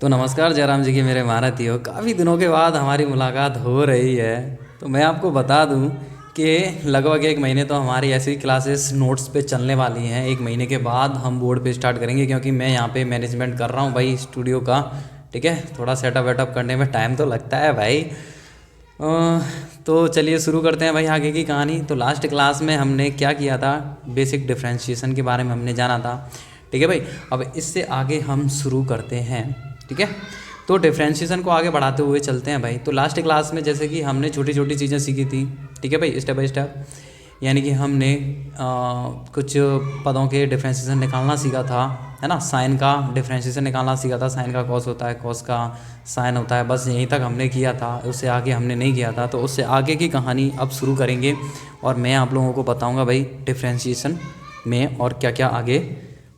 तो नमस्कार जयराम जी की मेरे महारथियों, काफ़ी दिनों के बाद हमारी मुलाकात हो रही है। तो मैं आपको बता दूं कि लगभग एक महीने तो हमारी ऐसी क्लासेस नोट्स पे चलने वाली हैं। एक महीने के बाद हम बोर्ड पे स्टार्ट करेंगे, क्योंकि मैं यहाँ पे मैनेजमेंट कर रहा हूँ भाई स्टूडियो का। ठीक है, थोड़ा सेटअप वेटअप करने में टाइम तो लगता है भाई। तो चलिए शुरू करते हैं भाई आगे की कहानी। तो लास्ट क्लास में हमने क्या किया था, बेसिक डिफरेंशिएशन के बारे में हमने जाना था। ठीक है भाई, अब इससे आगे हम शुरू करते हैं। ठीक है, तो डिफरेंशिएशन को आगे बढ़ाते हुए चलते हैं भाई। तो लास्ट क्लास में जैसे कि हमने छोटी छोटी चीज़ें सीखी थी। ठीक है भाई, स्टेप बाय स्टेप, यानी कि हमने कुछ पदों के डिफरेंशिएशन निकालना सीखा था, है ना। साइन का डिफरेंशिएशन निकालना सीखा था। साइन का कॉस होता है, कॉस का साइन होता है। बस यहीं तक हमने किया था, उससे आगे हमने नहीं किया था। तो उससे आगे की कहानी अब शुरू करेंगे और मैं आप लोगों को बताऊंगा भाई डिफरेंशिएशन में और क्या क्या आगे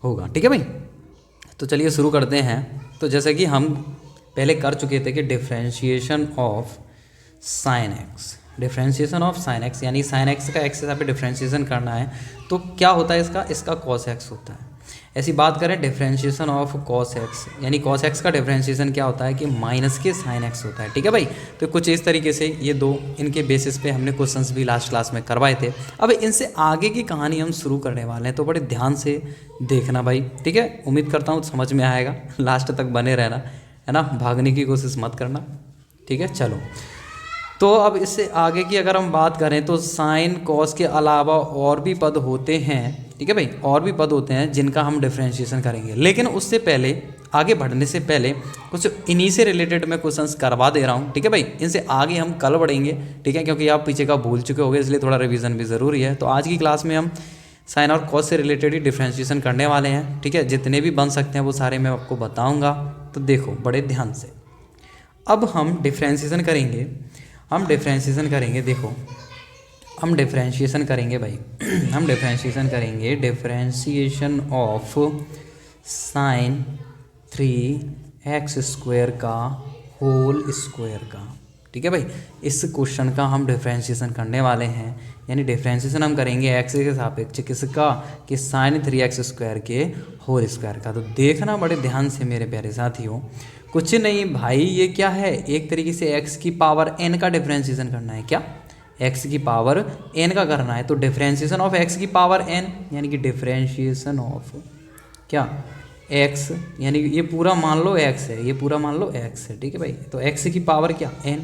होगा। ठीक है भाई, तो चलिए शुरू करते हैं। तो जैसे कि हम पहले कर चुके थे कि differentiation of sine x, differentiation of sine x, यानी साइन एक्स का एक्स पे डिफरेंशिएशन करना है। तो क्या होता है इसका कॉस एक्स होता है। ऐसी बात करें डिफरेंशिएशन ऑफ कॉस एक्स, यानी कॉस एक्स का डिफरेंशिएशन क्या होता है कि माइनस के साइन एक्स होता है। ठीक है भाई, तो कुछ इस तरीके से ये दो, इनके बेसिस पे हमने क्वेश्चंस भी लास्ट क्लास में करवाए थे। अब इनसे आगे की कहानी हम शुरू करने वाले हैं, तो बड़े ध्यान से देखना भाई। ठीक है, उम्मीद करता हूँ समझ में आएगा, लास्ट तक बने रहना, है ना, भागने की कोशिश मत करना। ठीक है, चलो। तो अब इससे आगे की अगर हम बात करें तो साइन कॉस के अलावा और भी पद होते हैं। ठीक है भाई, और भी पद होते हैं जिनका हम डिफरेंशिएशन करेंगे। लेकिन उससे पहले, आगे बढ़ने से पहले, कुछ इन्हीं से रिलेटेड मैं क्वेश्चंस करवा दे रहा हूँ। ठीक है भाई, इनसे आगे हम कल बढ़ेंगे। ठीक है, क्योंकि आप पीछे का भूल चुके होंगे, इसलिए थोड़ा रिवीजन भी ज़रूरी है। तो आज की क्लास में हम साइन और कॉस से रिलेटेड ही डिफरेंशिएशन करने वाले हैं। ठीक है, जितने भी बन सकते हैं वो सारे मैं आपको बताऊँगा। तो देखो बड़े ध्यान से, अब हम डिफरेंशिएशन करेंगे। हम डिफरेंशिएशन करेंगे, देखो हम डिफरेंशिएशन करेंगे भाई हम डिफरेंशिएशन करेंगे, डिफरेंशिएशन ऑफ साइन 3x² का होल स्क्वायर का। ठीक है भाई, इस क्वेश्चन का हम डिफरेंशिएशन करने वाले हैं। यानी डिफरेंशिएशन हम करेंगे एक्स के सापेक्ष किसका, कि साइन 3x² के होल स्क्वायर का। तो देखना बड़े ध्यान से मेरे प्यारे साथियों, कुछ नहीं भाई, ये क्या है, एक तरीके से x की पावर n का डिफरेंशिएशन करना है। क्या, x की पावर n का करना है। तो डिफरेंशिएशन ऑफ x की पावर n, यानी कि डिफरेंशिएशन ऑफ क्या, x, यानी कि ये पूरा मान लो x है, ये पूरा मान लो x है। ठीक है भाई, तो x की पावर क्या, n।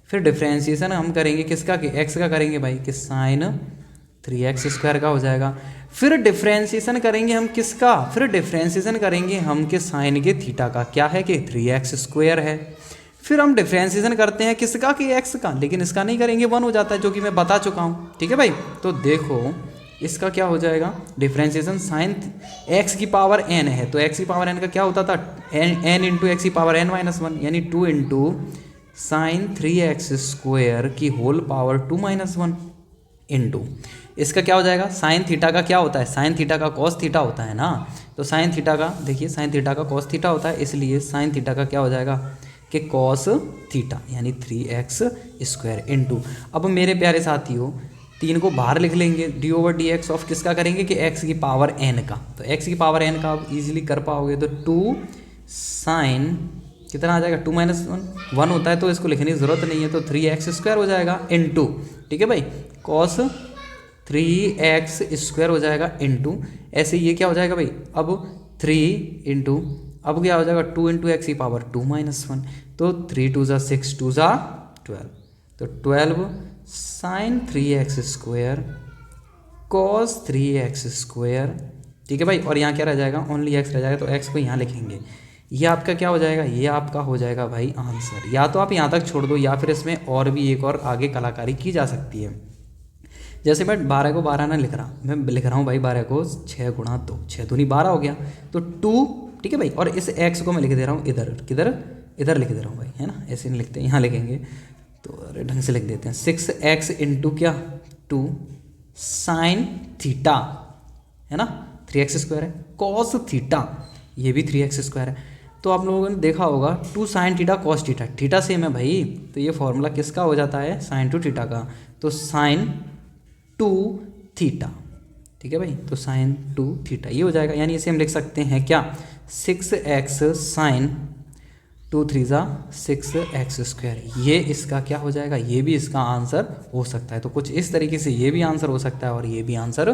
फिर डिफरेंशिएशन हम करेंगे किसका, कि x का करेंगे भाई, कि साइन 3x² का हो जाएगा। फिर डिफरेंशिएशन करेंगे हम किसका, फिर डिफरेंशिएशन करेंगे हम के साइन के थीटा का। क्या है कि 3x² है। फिर हम डिफरेंशिएशन करते हैं किसका, कि x का, लेकिन इसका नहीं करेंगे, 1 हो जाता है, जो कि मैं बता चुका हूँ। ठीक है भाई, तो देखो इसका क्या हो जाएगा, डिफरेंशिएशन साइन x की पावर n है, तो x की पावर n का क्या होता था, n इंटू एक्स की पावर n माइनस 1, यानी 2 इंटू साइन 3x² की होल पावर 2 माइनस 1 इंटू इसका क्या हो जाएगा, साइन थीटा का क्या होता है, साइन थीटा का कॉस थीटा होता है ना। तो साइन थीटा का, देखिए साइन थीटा का कॉस थीटा होता है, इसलिए साइन थीटा का क्या हो जाएगा कि कॉस थीटा, यानी 3x² इंटू, अब मेरे प्यारे साथियों 3 को बाहर लिख लेंगे, d/dx ऑफ किसका करेंगे, कि x की पावर n का। तो x की पावर n का आप इजीली कर पाओगे, तो 2 साइन कितना आ जाएगा, 2 माइनस 1 होता है, तो इसको लिखने की ज़रूरत नहीं है, तो 3x² हो जाएगा इंटू, ठीक है भाई, कॉस 3x² हो जाएगा इंटू, ऐसे ये क्या हो जाएगा भाई, अब 3 इंटू, अब क्या हो जाएगा 2 इंटू एक्स की पावर 2 माइनस 1, तो 3 2 ज़ा 6 2 ज़ा 12, तो 12 साइन 3x² कॉस 3x²। ठीक है भाई, और यहाँ क्या रह जाएगा, ओनली x रह जाएगा, तो x को यहाँ लिखेंगे। ये आपका क्या हो जाएगा, ये आपका हो जाएगा भाई आंसर। या तो आप यहाँ तक छोड़ दो, या फिर इसमें और भी एक और आगे कलाकारी की जा सकती है। जैसे मैं 12 को 12 ना लिख रहा, मैं लिख रहा हूँ भाई 12 को 6 गुणा 2, 6 दूनी 12 हो गया, तो 2। ठीक है भाई, और इस x को मैं लिख दे रहा हूँ इधर, किधर, इधर लिख दे रहा हूँ भाई, है ना, ऐसे नहीं लिखते, यहाँ लिखेंगे, तो अरे ढंग से लिख देते हैं, 6x इंटू क्या, 2 साइन थीटा, है ना, 3x² है, कॉस थीटा, ये भी 3x² है। तो आप लोगों ने देखा होगा 2 sine theta cos theta, theta same है भाई, तो ये फॉर्मूला किसका हो जाता है, साइन 2 थीटा का, तो साइन 2 थीटा। ठीक है भाई, तो साइन 2 थीटा ये हो जाएगा, यानी इसे हम लिख सकते हैं क्या, 6x साइन 2 3 ज़ा 6x²। ये इसका क्या हो जाएगा, ये भी इसका आंसर हो सकता है। तो कुछ इस तरीके से ये भी आंसर हो सकता है और ये भी आंसर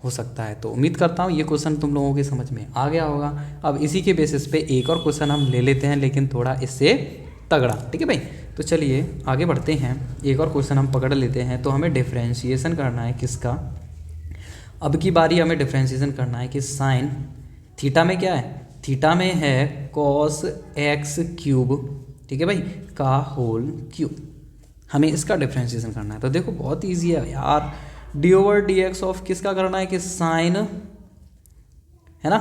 हो सकता है। तो उम्मीद करता हूँ ये क्वेश्चन तुम लोगों की समझ में आ गया होगा। अब इसी के बेसिस पे एक और क्वेश्चन हम ले लेते हैं, लेकिन थोड़ा इससे तगड़ा, ठीक है भाई। तो चलिए आगे बढ़ते हैं, एक और क्वेश्चन हम पकड़ लेते हैं। तो हमें डिफ्रेंशिएशन करना है किसका, अब की बारी हमें डिफ्रेंशिएशन करना है कि साइन थीटा में क्या है, थीटा में है कॉस x³ ठीक है भाई का होल क्यूब। हमें इसका डिफ्रेंशिएशन करना है। तो देखो बहुत ईजी है यार, d/dx ऑफ किसका करना है कि साइन, है ना,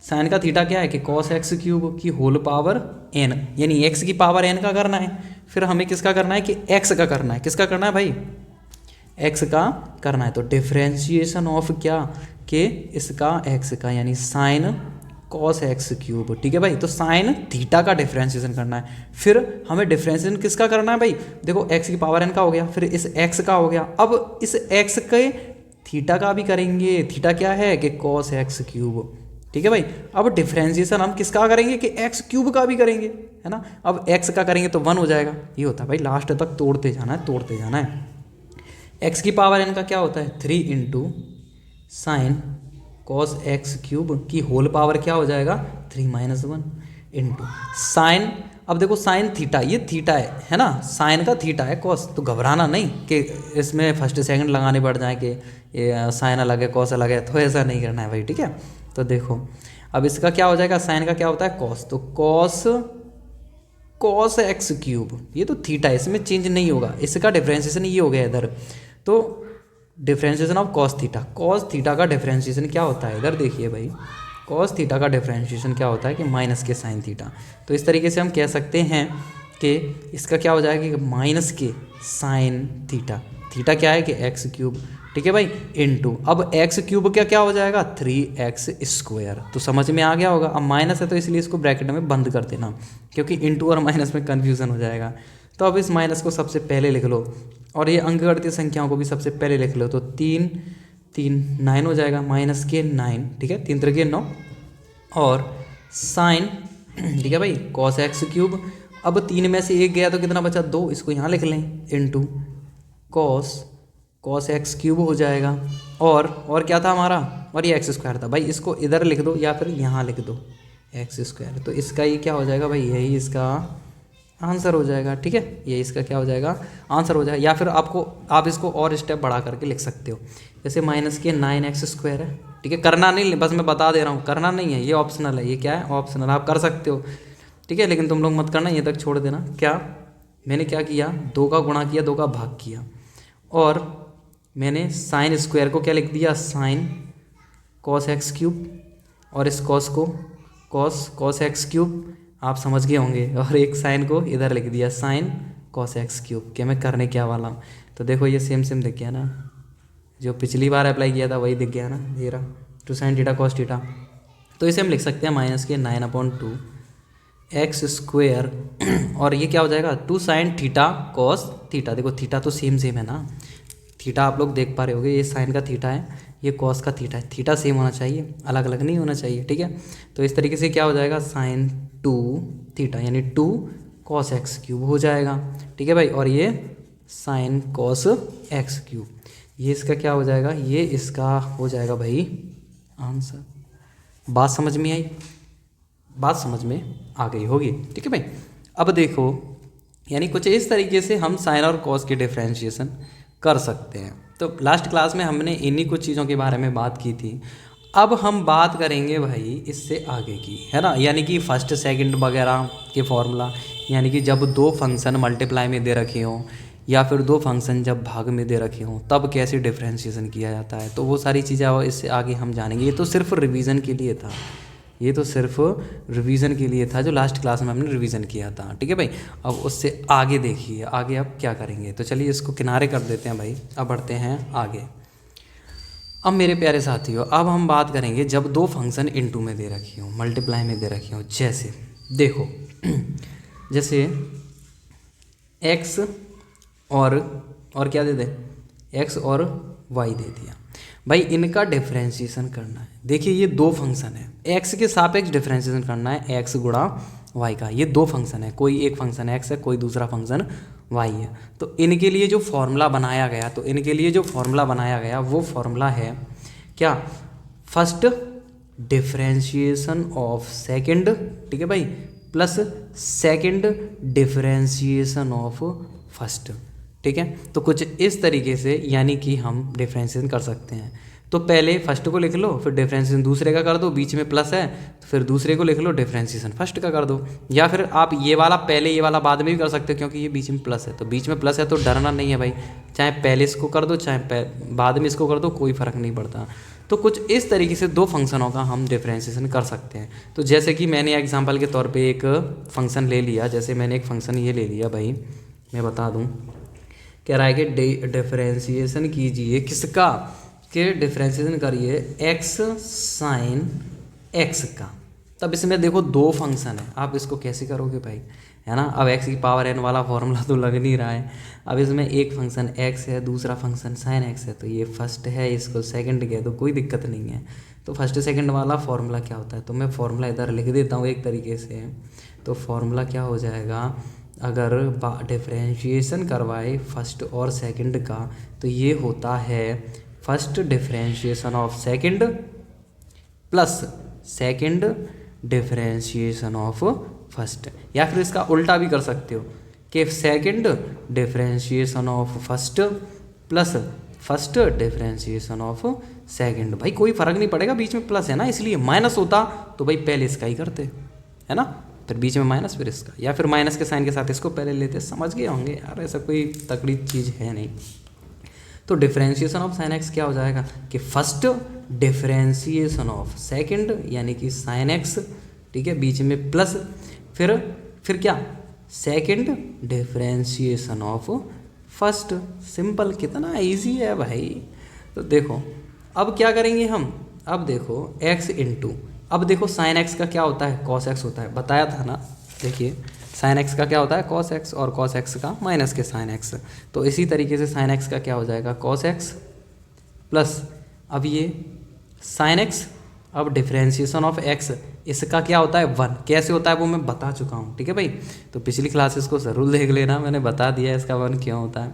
साइन का थीटा क्या है कि कॉस x³ की होल पावर n, यानी x की पावर n का करना है। फिर हमें किसका करना है कि x का करना है, किसका करना है भाई, x का करना है। तो डिफ्रेंशिएशन ऑफ क्या कि इसका x का, यानी साइन कॉस x³, ठीक है भाई। तो साइन थीटा का डिफ्रेंशिएशन करना है। फिर हमें डिफ्रेंशिएशन किसका करना है भाई, देखो x की पावर n का हो गया, फिर इस x का हो गया। अब इस x के थीटा का भी करेंगे, थीटा क्या है कि कॉस x³, ठीक है भाई। अब डिफ्रेंशिएशन हम किसका करेंगे कि x³ का भी करेंगे, है ना। अब x का करेंगे तो 1 हो जाएगा, ये होता है भाई, लास्ट तक तोड़ते जाना है, तोड़ते जाना है। x की पावर n का क्या होता है 3 इंटू साइन कॉस x³ की होल पावर क्या हो जाएगा 3 - 1 इंटू साइन। अब देखो साइन थीटा, ये थीटा है ना, साइन का थीटा है कॉस। तो घबराना नहीं कि इसमें फर्स्ट सेकंड लगाने पड़ जाए कि ये साइन अलग है कॉस अलग है, तो ऐसा नहीं करना है भाई, ठीक है। तो देखो अब इसका क्या हो जाएगा, साइन का क्या होता है कॉस, तो कॉस x³, ये तो थीटा है, इसमें चेंज नहीं होगा। इसका डिफ्रेंशिएशन ये हो गया इधर, तो differentiation of cos theta, cos theta का डिफ्रेंशिएशन क्या होता है, इधर देखिए भाई, कॉस थीटा का डिफ्रेंशिएशन क्या होता है कि माइनस के साइन थीटा। तो इस तरीके से हम कह सकते हैं कि इसका क्या हो जाएगा कि माइनस के साइन थीटा, थीटा क्या है कि x³, ठीक है भाई, इनटू अब x³ का क्या हो जाएगा 3x²। तो समझ में आ गया होगा। अब माइनस है तो इसलिए इसको ब्रैकेट में बंद कर देना, क्योंकि इनटू और माइनस में कन्फ्यूज़न हो जाएगा। तो अब इस माइनस को सबसे पहले लिख लो और ये अंकगणितीय संख्याओं को भी सबसे पहले लिख लो। तो 3 3 9 हो जाएगा, माइनस के 9, ठीक है, 3 3 9 और साइन, ठीक है भाई, कॉस x³। अब 3 में से 1 गया तो कितना बचा 2, इसको यहाँ लिख लें इनटू कॉस x³ हो जाएगा। और क्या था हमारा, और ये x² था भाई, इसको इधर लिख दो या फिर यहाँ लिख दो x²। तो इसका ये क्या हो जाएगा भाई, यही इसका आंसर हो जाएगा, ठीक है, ये इसका क्या हो जाएगा आंसर हो जाएगा। या फिर आप इसको और स्टेप बढ़ा करके लिख सकते हो, जैसे माइनस के 9x² है, ठीक है। करना नहीं, बस मैं बता दे रहा हूँ, करना नहीं है, ये ऑप्शनल है, ये क्या है ऑप्शनल, आप कर सकते हो, ठीक है, लेकिन तुम लोग मत करना, ये तक छोड़ देना। क्या मैंने क्या किया, 2 का गुणा किया, 2 का भाग किया, और मैंने साइन स्क्वायर को क्या लिख दिया, साइन कॉस x³, और इस कॉस को कॉस x³, आप समझ गए होंगे, और एक साइन को इधर लिख दिया साइन कॉस x³ कि मैं करने क्या वाला हूँ। तो देखो ये सेम दिख गया ना, जो पिछली बार अप्लाई किया था वही दिख गया ना, ये रहा 2 sin थीटा कॉस थीटा। तो इसे हम लिख सकते हैं माइनस के 9/2 x², और ये क्या हो जाएगा 2 sin थीटा कॉस थीटा। देखो थीटा तो सेम है ना, थीटा आप लोग देख पा रहे होगे, ये साइन का थीटा है, ये कॉस का थीटा है, थीटा सेम होना चाहिए, अलग अलग नहीं होना चाहिए, ठीक है। तो इस तरीके से क्या हो जाएगा साइन 2 थीटा, यानी 2 कॉस x³ हो जाएगा, ठीक है भाई। और ये साइन कॉस x³, ये इसका क्या हो जाएगा, ये इसका हो जाएगा भाई आंसर। बात समझ में आई, बात समझ में आ गई होगी, ठीक है भाई। अब देखो यानी कुछ इस तरीके से हम साइन और कॉस के डिफ्रेंशिएशन कर सकते हैं। तो लास्ट क्लास में हमने इन्हीं कुछ चीज़ों के बारे में बात की थी। अब हम बात करेंगे भाई इससे आगे की, है ना, यानी कि फर्स्ट सेकंड वगैरह के फॉर्मूला, यानी कि जब 2 फंक्शन मल्टीप्लाई में दे रखे हों या फिर 2 फंक्शन जब भाग में दे रखे हों तब कैसे डिफ्रेंशिएशन किया जाता है। तो वो सारी चीज़ें अब इससे आगे हम जानेंगे। ये तो सिर्फ रिवीजन के लिए था, ये तो सिर्फ रिवीजन के लिए था जो लास्ट क्लास में हमने रिवीजन किया था, ठीक है भाई। अब उससे आगे देखिए आगे अब क्या करेंगे। तो चलिए इसको किनारे कर देते हैं भाई, अब बढ़ते हैं आगे। अब मेरे प्यारे साथियों, अब हम बात करेंगे जब 2 फंक्शन इनटू में दे रखी हो, मल्टीप्लाई में दे रखी हो। जैसे देखो जैसे x और क्या दे दे, x और y दे दिया भाई, इनका डिफ्रेंशिएशन करना है। देखिए ये 2 फंक्शन है, x के सापेक्ष डिफ्रेंशिएशन करना है, x गुणा वाई का। ये दो फंक्शन है, कोई एक फंक्शन एक्स है, कोई दूसरा फंक्शन वाई है। तो इनके लिए जो फॉर्मूला बनाया गया, तो इनके लिए जो फॉर्मूला बनाया गया वो फॉर्मूला है क्या, फर्स्ट डिफरेंशिएशन ऑफ सेकंड, ठीक है भाई, plus second differentiation of first, ठीक है। तो कुछ इस तरीके से यानी कि हम डिफरेंशिएशन कर सकते हैं। तो पहले फर्स्ट को लिख लो, फिर डिफरेंशिएशन दूसरे का कर दो, बीच में प्लस है तो फिर दूसरे को लिख लो, डिफरेंशिएशन फर्स्ट का कर दो। या फिर आप ये वाला पहले ये वाला बाद में भी कर सकते हो, क्योंकि ये बीच में प्लस है, तो बीच में प्लस है तो डरना नहीं है भाई, चाहे पहले इसको कर दो चाहे बाद में इसको कर दो, कोई फ़र्क नहीं पड़ता। तो कुछ इस तरीके से दो फंक्शनों का हम डिफरेंशिएशन कर सकते हैं। तो जैसे कि मैंने एग्जांपल के तौर पे एक फंक्शन ले लिया, जैसे मैंने एक फंक्शन ये ले लिया भाई, मैं बता दूं, कह रहा है कि डिफरेंशिएशन कीजिए किसका, के डिफरेंशिएशन करिए एक्स साइन एक्स का। तब इसमें देखो दो फंक्शन है, आप इसको कैसे करोगे भाई, है ना। अब एक्स की पावर एन वाला फॉर्मूला तो लग नहीं रहा है। अब इसमें एक फंक्शन एक्स है, दूसरा फंक्शन साइन एक्स है, तो ये फर्स्ट है, इसको सेकंड कह दो, कोई दिक्कत नहीं है। तो फर्स्ट सेकंड वाला फॉर्मूला क्या होता है, तो मैं फॉर्मूला इधर लिख देता हूँ एक तरीके से। तो फॉर्मूला क्या हो जाएगा, अगर डिफरेंशिएशन करवाए फर्स्ट और सेकंड का, तो ये होता है first differentiation of second plus second differentiation of first. या फिर इसका उल्टा भी कर सकते हो कि second differentiation of first plus first differentiation of second. भाई कोई फर्क नहीं पड़ेगा, बीच में प्लस है ना, इसलिए माइनस होता तो भाई पहले इसका ही करते, है ना, फिर बीच में माइनस फिर इसका, या फिर माइनस के साइन के साथ इसको पहले लेते। समझ गए होंगे यार, ऐसा कोई तकड़ी चीज़ है नहीं। तो डिफरेंशिएशन ऑफ साइन एक्स क्या हो जाएगा कि फर्स्ट डिफरेंशिएशन ऑफ सेकंड यानी कि साइन एक्स, ठीक है, बीच में प्लस फिर क्या, second differentiation of first. Simple, कितना इजी है भाई। तो देखो अब क्या करेंगे हम, अब देखो x इंटू, अब देखो साइन एक्स का क्या होता है, कॉस एक्स होता है, बताया था ना। देखिए साइन एक्स का क्या होता है, कॉस एक्स, और कॉस एक्स का माइनस के साइन एक्स। तो इसी तरीके से साइन एक्स का क्या हो जाएगा, कॉस एक्स प्लस, अब ये साइन एक्स, अब डिफरेंशिएशन ऑफ एक्स, इसका क्या होता है 1, कैसे होता है वो मैं बता चुका हूँ, ठीक है भाई। तो पिछली क्लासेस को ज़रूर देख लेना, मैंने बता दिया इसका 1 क्यों होता है।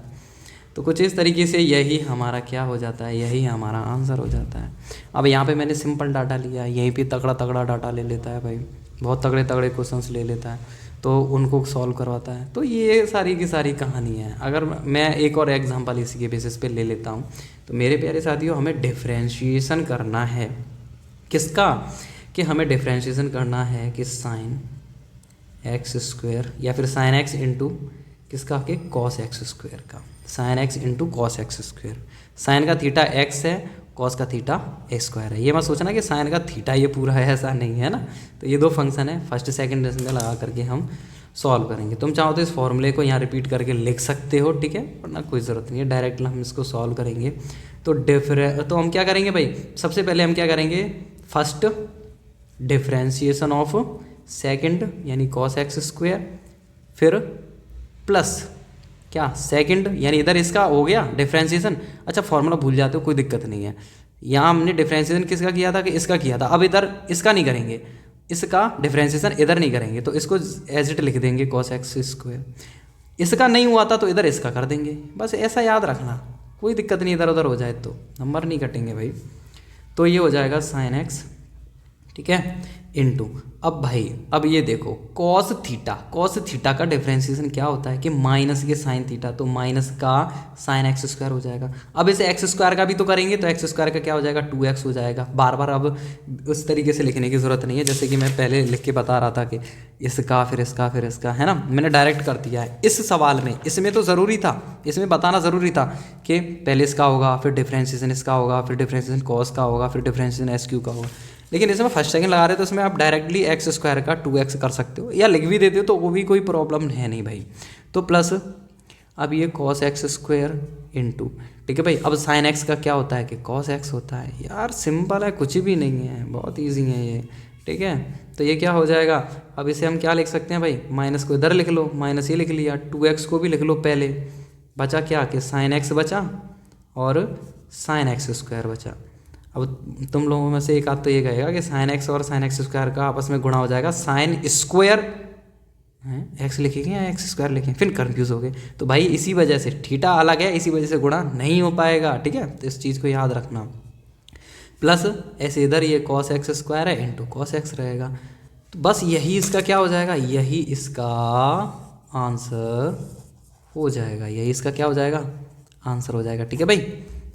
तो कुछ इस तरीके से यही हमारा क्या हो जाता है, यही हमारा आंसर हो जाता है। अब यहाँ पे मैंने सिंपल डाटा लिया, यहीं पे तगड़ा तगड़ा डाटा ले लेता है भाई, बहुत तगड़े तगड़े क्वेश्चंस ले लेता है, तो उनको सॉल्व करवाता है। तो ये सारी की सारी कहानी है। अगर मैं एक और एग्जांपल इसी के बेसिस पे ले लेता हूँ, तो मेरे प्यारे साथियों हमें डिफरेंशिएशन करना है किसका, कि हमें डिफरेंशिएशन करना है कि साइन एक्स स्क्वायर या फिर साइन एक्स इंटू किसका, के कॉस एक्स स्क्वायर का, sine x into cos x square. Sine का थीटा एक्स है, कॉस का थीटा स्क्वायर है। ये मत सोचना कि साइन का थीटा ये पूरा है, ऐसा नहीं है ना। तो ये दो फंक्शन है, फर्स्ट सेकंड में लगा करके हम सॉल्व करेंगे। तुम चाहो तो इस फॉर्मूले को यहाँ रिपीट करके लिख सकते हो, ठीक है, वरना कोई ज़रूरत नहीं है, डायरेक्ट हम इसको सॉल्व करेंगे। तो हम क्या करेंगे भाई, सबसे पहले हम क्या करेंगे, फर्स्ट डिफरेंशिएशन ऑफ सेकंड यानी कॉस एक्स स्क्वायर, फिर प्लस क्या सेकंड यानी इधर इसका हो गया डिफरेंशिएशन। अच्छा फॉर्मूला भूल जाते हो, कोई दिक्कत नहीं है। यहाँ हमने डिफरेंशिएशन किसका किया था, कि इसका किया था। अब इधर इसका नहीं करेंगे, इसका डिफरेंशिएशन इधर नहीं करेंगे, तो इसको एज इट लिख देंगे कॉस एक्स स्क्वायर। इसका नहीं हुआ था तो इधर इसका कर देंगे, बस ऐसा याद रखना, कोई दिक्कत नहीं, इधर उधर हो जाए तो नंबर नहीं कटेंगे भाई। तो ये हो जाएगा साइन एक्स, ठीक है, इनटू, अब भाई अब ये देखो कॉस थीटा का डिफरेंशिएशन क्या होता है कि माइनस के साइन थीटा, तो माइनस का साइन एक्स स्क्वायर हो जाएगा। अब इसे एक्स स्क्वायर का भी तो करेंगे, तो एक्स स्क्वायर का क्या हो जाएगा 2x हो जाएगा। बार बार अब उस तरीके से लिखने की ज़रूरत नहीं है, जैसे कि मैं पहले लिख के बता रहा था कि इसका फिर इसका फिर इसका, है ना, मैंने डायरेक्ट कर दिया है इस सवाल में। इसमें तो ज़रूरी था, इसमें बताना ज़रूरी था कि पहले इसका होगा, फिर डिफरेंशिएशन इसका होगा, फिर डिफरेंशिएशन कॉस का होगा, फिर डिफरेंशिएशन एस क्यू का होगा। लेकिन इसमें फर्स्ट सेकंड लगा रहे तो इसमें आप डायरेक्टली एक्स स्क्वायर का 2x कर सकते हो, या लिख भी देते हो तो वो भी कोई प्रॉब्लम है नहीं भाई। तो प्लस अब ये कॉस एक्स स्क्वायर इंटू, ठीक है भाई। अब साइन एक्स का क्या होता है कि कॉस एक्स होता है। यार सिंपल है, कुछ भी नहीं है, बहुत ईजी है ये, ठीक है। तो ये क्या हो जाएगा, अब इसे हम क्या लिख सकते हैं भाई, माइनस को इधर लिख लो, माइनस ये लिख लिया, 2x को भी लिख लो पहले, बचा क्या कि साइन एक्स बचा और साइन एक्स स्क्वायर बचा। अब तुम लोगों में से एक आध तो ये कहेगा कि साइन एक्स और साइन एक्स स्क्वायर का आपस में गुणा हो जाएगा साइन स्क्वायर हैं एक्स लिखेंगे या एक्स स्क्वायर लिखेंगे, फिर कंफ्यूज हो गए। तो भाई इसी वजह से थीटा अलग है, इसी वजह से गुणा नहीं हो पाएगा, ठीक है, तो इस चीज़ को याद रखना। प्लस ऐसे इधर ये कॉस एक्स स्क्वायर है इंटू कॉस एक्स रहेगा, तो बस यही इसका क्या हो जाएगा, यही इसका आंसर हो जाएगा, यही इसका क्या हो जाएगा, आंसर हो जाएगा। ठीक है भाई,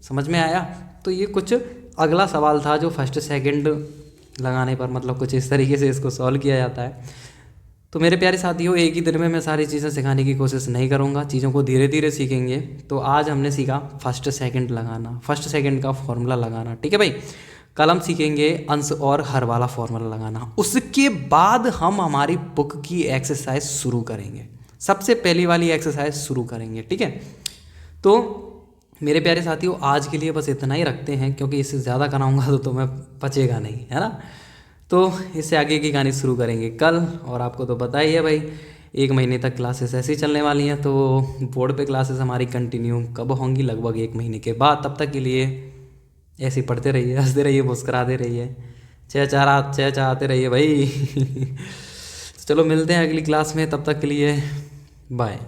समझ में आया। तो ये कुछ अगला सवाल था जो फर्स्ट सेकंड लगाने पर मतलब कुछ इस तरीके से इसको सॉल्व किया जाता है। तो मेरे प्यारे साथियों, एक ही दिन में मैं सारी चीज़ें सिखाने की कोशिश नहीं करूँगा, चीज़ों को धीरे धीरे सीखेंगे। तो आज हमने सीखा फर्स्ट सेकंड लगाना, फर्स्ट सेकंड का फॉर्मूला लगाना, ठीक है भाई। कल हम सीखेंगे अंश और हर वाला फॉर्मूला लगाना। उसके बाद हम हमारी बुक की एक्सरसाइज शुरू करेंगे, सबसे पहली वाली एक्सरसाइज शुरू करेंगे, ठीक है। तो मेरे प्यारे साथियों, आज के लिए बस इतना ही रखते हैं, क्योंकि इससे ज़्यादा कराऊंगा तो तुम्हें पचेगा नहीं, है ना। तो इससे आगे की कहानी शुरू करेंगे कल। और आपको तो पता ही है भाई, 1 महीने तक क्लासेस ऐसे ही चलने वाली हैं। तो बोर्ड पे क्लासेस हमारी कंटिन्यू कब होंगी, लगभग 1 महीने के बाद। तब तक के लिए ऐसे ही पढ़ते रहिए, हंसते रहिए, मुस्कराते रहिए, चहचहाते रहिए भाई। तो चलो मिलते हैं अगली क्लास में, तब तक के लिए बाय।